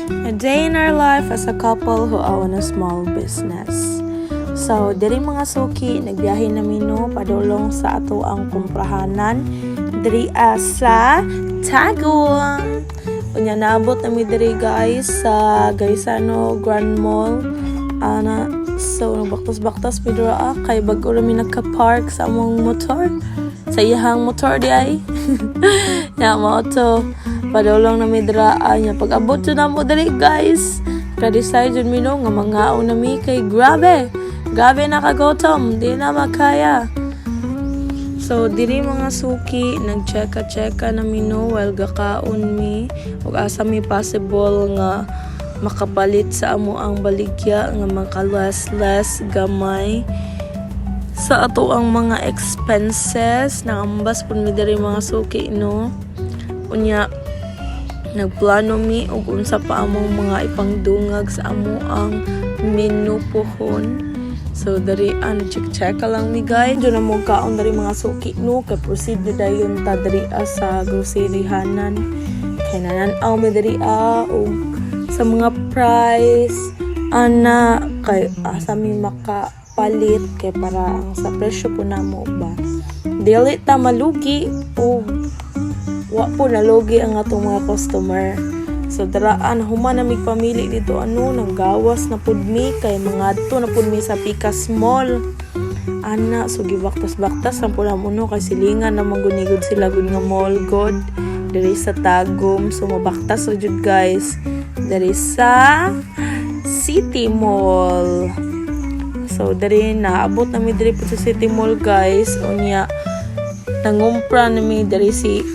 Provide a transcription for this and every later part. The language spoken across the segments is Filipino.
A day in our life as a couple who own a small business. So, diri mga suki, nagbiyahe na mino padulong sa ato ang kumprahanan diri sa Tagum. Unya naabot na mi diri guys sa Gaisano Grand Mall. So nagbaktas-baktas mi dira kay bago ra mi nagka-park sa among motor. Sa iyahang motor di ay. Ya mo to. Padulong na mi dira nya pag-abot jud namo diri guys. Ka-decide jud mi no nga mangaon na mi kay grabe nakagotom, di na makaya. So, diri mga suki, nag-checka na mi no while gakaon mi. Ug asa mi possible nga makapalit sa amo ang baligya nga makalas-less gamay sa ato ang mga expenses. Nangambas pud mi diri mga suki no. Unya, nagplano mi og unsa pa among mga ipangdungag sa amo ang menu pohon. So, dari check lang mi guys. Diyo na mo kaon dari mga suki no. Kaya proceed na dayon ta dari sa groceryhanan. Kaya nananaw mi dari o sa mga price. Kay asa mi makapalit. Kaya para ang sa presyo po na mo ba. Dili ta malugi. O wa po nalugi ang atong mga customer. So daraan human na mi pamili dito nang gawas na pud mi kay mga adto na pud mi sa Pikas Mall. So gibaktas-baktas ang pula mo no kay silingan na magunigod sila gud nga mall god diri sa Tagum. So mabaktas so jud guys diri sa City Mall. So diri na abot na mi diri sa City Mall guys. Unya nangumpra na mi diri si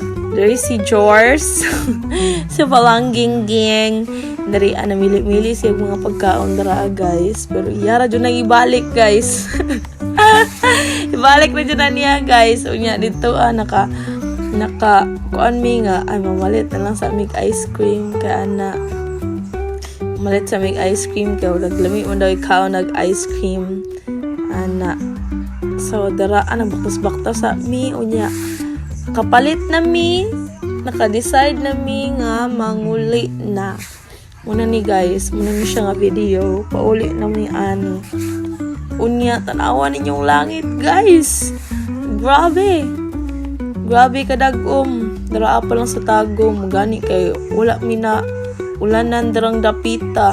George sa Palangging Gang. Dari mili-mili siya mga pagkaon dara guys. Pero yara dyan nang ibalik guys. Ibalik na dyan na niya guys. Unya dito naka kuan mi nga ay mamalit na lang sa amig ice cream. Kaya malit sa amig ice cream. Kaya naglami mo daw ikaw nag ice cream. So dara baktas-baktas sa mi. Unya kapalit na mi, naka-decide na mi nga manguli na. Muna ni guys, muna ni siya nga video, pauli na mi ani. Unya, tanawa ninyong langit guys. Grabe kadagom. Dara pa lang sa Tagum, gani kay wala mi na ulanan darang dapita.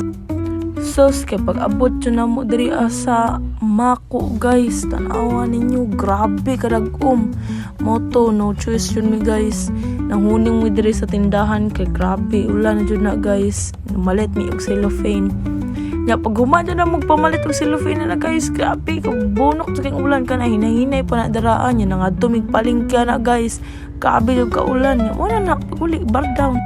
So, pag abot yun na mo diri sa Mako guys, tanawa ninyo, grabe kadagom. Moto, no choice yun mi guys. Nanghuning mo diri sa tindahan kay grabe, ulan na dyan na guys. Malit mi og cellophane. Nya pag humadyo na magpamalit og cellophane na guys, grabe, kabunok sa kang ulan ka na, hinahinay pa na daraan niya, nga tumig palingkya na guys. Grabe yung kaulan niya, wala na, uli, bar down.